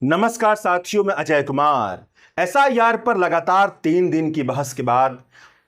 नमस्कार साथियों, मैं अजय कुमार। एसआईआर पर लगातार 3 दिन की बहस के बाद,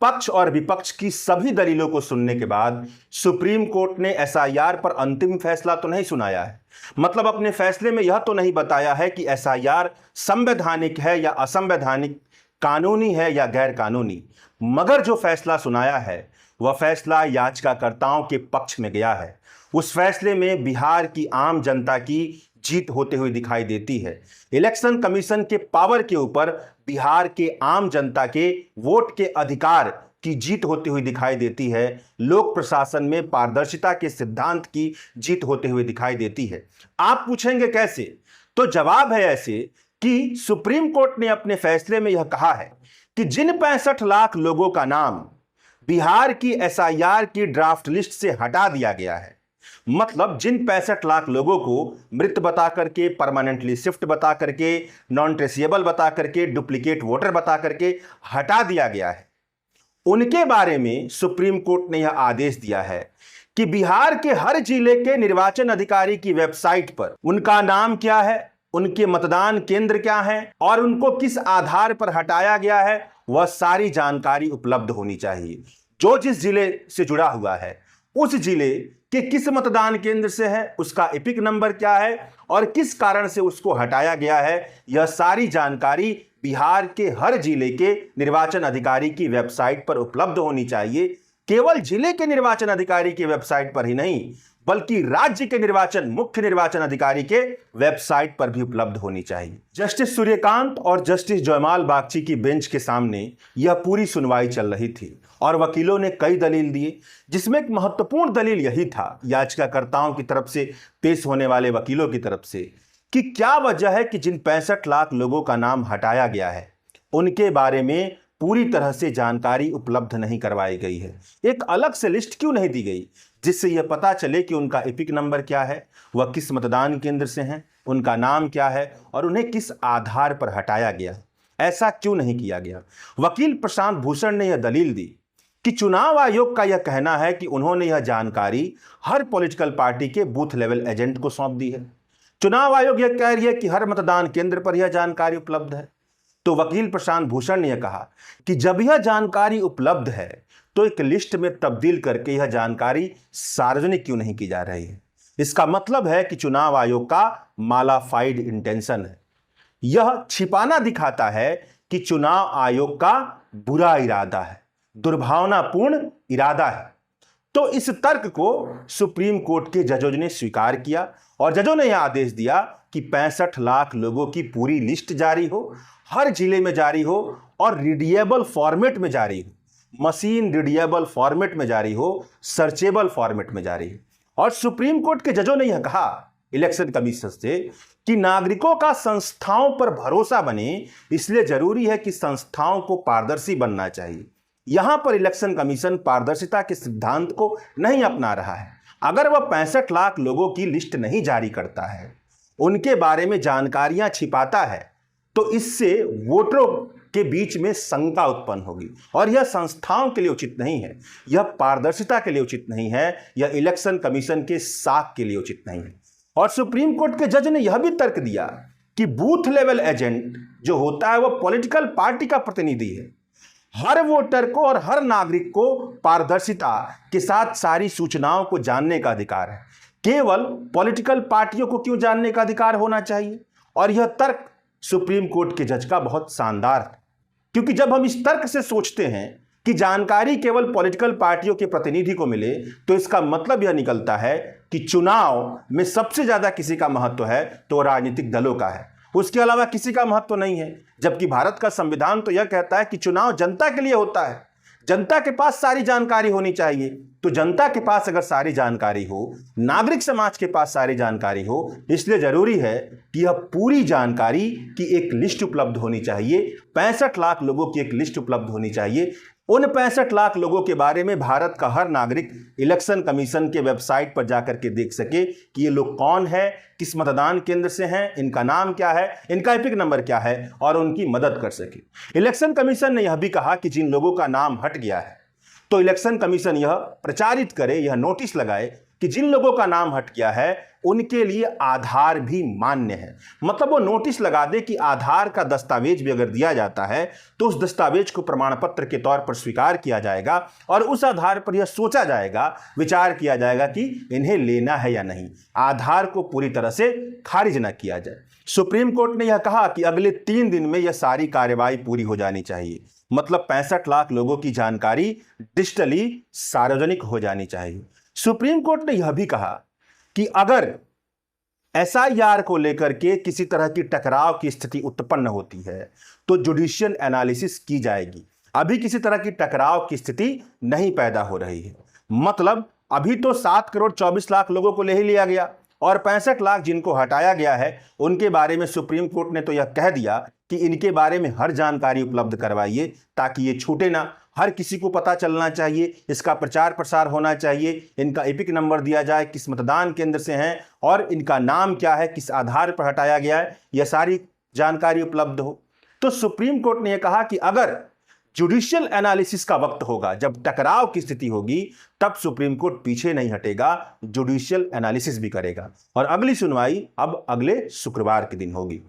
पक्ष और विपक्ष की सभी दलीलों को सुनने के बाद सुप्रीम कोर्ट ने एसआईआर पर अंतिम फैसला तो नहीं सुनाया है। मतलब अपने फैसले में यह तो नहीं बताया है कि एसआईआर संवैधानिक है या असंवैधानिक, कानूनी है या गैर कानूनी। मगर जो फैसला सुनाया है वह फैसला याचिकाकर्ताओं के पक्ष में गया है। उस फैसले में बिहार की आम जनता की जीत होते हुए दिखाई देती है। इलेक्शन कमीशन के पावर के ऊपर बिहार के आम जनता के वोट के अधिकार की जीत होती हुई दिखाई देती है। लोक प्रशासन में पारदर्शिता के सिद्धांत की जीत होते हुए दिखाई देती है। आप पूछेंगे कैसे? तो जवाब है ऐसे कि सुप्रीम कोर्ट ने अपने फैसले में यह कहा है कि जिन 65 लाख लोगों का नाम बिहार की एसआईआर की ड्राफ्ट लिस्ट से हटा दिया गया है, मतलब जिन 65 लाख लोगों को मृत बता करके, परमानेंटली शिफ्ट बता करके, नॉन ट्रेसेबल बता करके, डुप्लीकेट वोटर बता करके हटा दिया गया है, उनके बारे में सुप्रीम कोर्ट ने यह आदेश दिया है कि बिहार के हर जिले के निर्वाचन अधिकारी की वेबसाइट पर उनका नाम क्या है, उनके मतदान केंद्र क्या है और उनको किस आधार पर हटाया गया है, वह सारी जानकारी उपलब्ध होनी चाहिए। जो जिस जिले से जुड़ा हुआ है, उस जिले के किस मतदान केंद्र से है, उसका एपिक नंबर क्या है और किस कारण से उसको हटाया गया है, यह सारी जानकारी बिहार के हर जिले के निर्वाचन अधिकारी की वेबसाइट पर उपलब्ध होनी चाहिए। केवल जिले के निर्वाचन अधिकारी की वेबसाइट पर ही नहीं, बल्कि राज्य के मुख्य निर्वाचन अधिकारी के वेबसाइट पर भी उपलब्ध होनी चाहिए। जस्टिस सूर्यकांत और जस्टिस जयमाल बागची की बेंच के सामने यह पूरी सुनवाई चल रही थी और वकीलों ने कई दलील दिए, जिसमें एक महत्वपूर्ण दलील यही था, याचिकाकर्ताओं की तरफ से पेश होने वाले वकीलों की तरफ से, कि क्या वजह है कि जिन 65 लाख लोगों का नाम हटाया गया है उनके बारे में पूरी तरह से जानकारी उपलब्ध नहीं करवाई गई है। एक अलग से लिस्ट क्यों नहीं दी गई जिससे यह पता चले कि उनका एपिक नंबर क्या है, वह किस मतदान केंद्र से हैं, उनका नाम क्या है और उन्हें किस आधार पर हटाया गया है? ऐसा क्यों नहीं किया गया? वकील प्रशांत भूषण ने यह दलील दी कि चुनाव आयोग का यह कहना है कि उन्होंने यह जानकारी हर पॉलिटिकल पार्टी के बूथ लेवल एजेंट को सौंप दी है। चुनाव आयोग यह कह रही है कि हर मतदान केंद्र पर यह जानकारी उपलब्ध है। तो वकील प्रशांत भूषण ने यह कहा कि जब यह जानकारी उपलब्ध है तो एक लिस्ट में तब्दील करके यह जानकारी सार्वजनिक क्यों नहीं की जा रही है? इसका मतलब है कि चुनाव आयोग का मालाफाइड इंटेंशन है। यह छिपाना दिखाता है कि चुनाव आयोग का बुरा इरादा है, दुर्भावनापूर्ण इरादा है। तो इस तर्क को सुप्रीम कोर्ट के जजों ने स्वीकार किया और जजों ने यह आदेश दिया कि 65 लाख लोगों की पूरी लिस्ट जारी हो, हर जिले में जारी हो और रीडिएबल फॉर्मेट में जारी हो, मशीन रीडिएबल फॉर्मेट में जारी हो, सर्चेबल फॉर्मेट में जारी हो। और सुप्रीम कोर्ट के जजों ने यह कहा इलेक्शन कमीशन से कि नागरिकों का संस्थाओं पर भरोसा बने, इसलिए जरूरी है कि संस्थाओं को पारदर्शी बनना चाहिए। यहां पर इलेक्शन कमीशन पारदर्शिता के सिद्धांत को नहीं अपना रहा है। अगर वह 65 लाख लोगों की लिस्ट नहीं जारी करता है, उनके बारे में जानकारियां छिपाता है, तो इससे वोटरों के बीच में शंका उत्पन्न होगी और यह संस्थाओं के लिए उचित नहीं है, यह पारदर्शिता के लिए उचित नहीं है, यह इलेक्शन कमीशन के साख के लिए उचित नहीं है। और सुप्रीम कोर्ट के जज ने यह भी तर्क दिया कि बूथ लेवल एजेंट जो होता है वह पॉलिटिकल पार्टी का प्रतिनिधि है। हर वोटर को और हर नागरिक को पारदर्शिता के साथ सारी सूचनाओं को जानने का अधिकार है। केवल पॉलिटिकल पार्टियों को क्यों जानने का अधिकार होना चाहिए? और यह तर्क सुप्रीम कोर्ट के जज का बहुत शानदार है, क्योंकि जब हम इस तर्क से सोचते हैं कि जानकारी केवल पॉलिटिकल पार्टियों के प्रतिनिधि को मिले, तो इसका मतलब यह निकलता है कि चुनाव में सबसे ज्यादा किसी का महत्व है तो राजनीतिक दलों का है, उसके अलावा किसी का महत्व नहीं है। जबकि भारत का संविधान तो यह कहता है कि चुनाव जनता के लिए होता है, जनता के पास सारी जानकारी होनी चाहिए। तो जनता के पास अगर सारी जानकारी हो, नागरिक समाज के पास सारी जानकारी हो, इसलिए जरूरी है कि यह पूरी जानकारी की एक लिस्ट उपलब्ध होनी चाहिए। 65 लाख लोगों की एक लिस्ट उपलब्ध होनी चाहिए। उन 65 लाख लोगों के बारे में भारत का हर नागरिक इलेक्शन कमीशन के वेबसाइट पर जाकर के देख सके कि ये लोग कौन है, किस मतदान केंद्र से हैं, इनका नाम क्या है, इनका एपिक नंबर क्या है और उनकी मदद कर सके। इलेक्शन कमीशन ने यह भी कहा कि जिन लोगों का नाम हट गया है तो इलेक्शन कमीशन यह प्रचारित करे, यह नोटिस लगाए कि जिन लोगों का नाम हट गया है उनके लिए आधार भी मान्य है। मतलब वो नोटिस लगा दे कि आधार का दस्तावेज भी अगर दिया जाता है तो उस दस्तावेज को प्रमाण पत्र के तौर पर स्वीकार किया जाएगा और उस आधार पर यह सोचा जाएगा, विचार किया जाएगा कि इन्हें लेना है या नहीं। आधार को पूरी तरह से खारिज न किया जाए। सुप्रीम कोर्ट ने यह कहा कि अगले 3 दिन में यह सारी कार्रवाई पूरी हो जानी चाहिए। मतलब 65 लाख लोगों की जानकारी डिजिटली सार्वजनिक हो जानी चाहिए। सुप्रीम कोर्ट ने यह भी कहा कि अगर एसआईआर को लेकर के किसी तरह की टकराव की स्थिति उत्पन्न होती है तो जुडिशियल एनालिसिस की जाएगी। अभी किसी तरह की टकराव की स्थिति नहीं पैदा हो रही है। मतलब अभी तो 7 करोड़ 24 लाख लोगों को ले ही लिया गया और 65 लाख जिनको हटाया गया है उनके बारे में सुप्रीम कोर्ट ने तो यह कह दिया कि इनके बारे में हर जानकारी उपलब्ध करवाइए ताकि ये छूटे ना। हर किसी को पता चलना चाहिए, इसका प्रचार प्रसार होना चाहिए, इनका एपिक नंबर दिया जाए, किस मतदान केंद्र से हैं और इनका नाम क्या है, किस आधार पर हटाया गया है, यह सारी जानकारी उपलब्ध हो। तो सुप्रीम कोर्ट ने यह कहा कि अगर जुडिशियल एनालिसिस का वक्त होगा, जब टकराव की स्थिति होगी, तब सुप्रीम कोर्ट पीछे नहीं हटेगा, जुडिशियल एनालिसिस भी करेगा। और अगली सुनवाई अब अगले शुक्रवार के दिन होगी।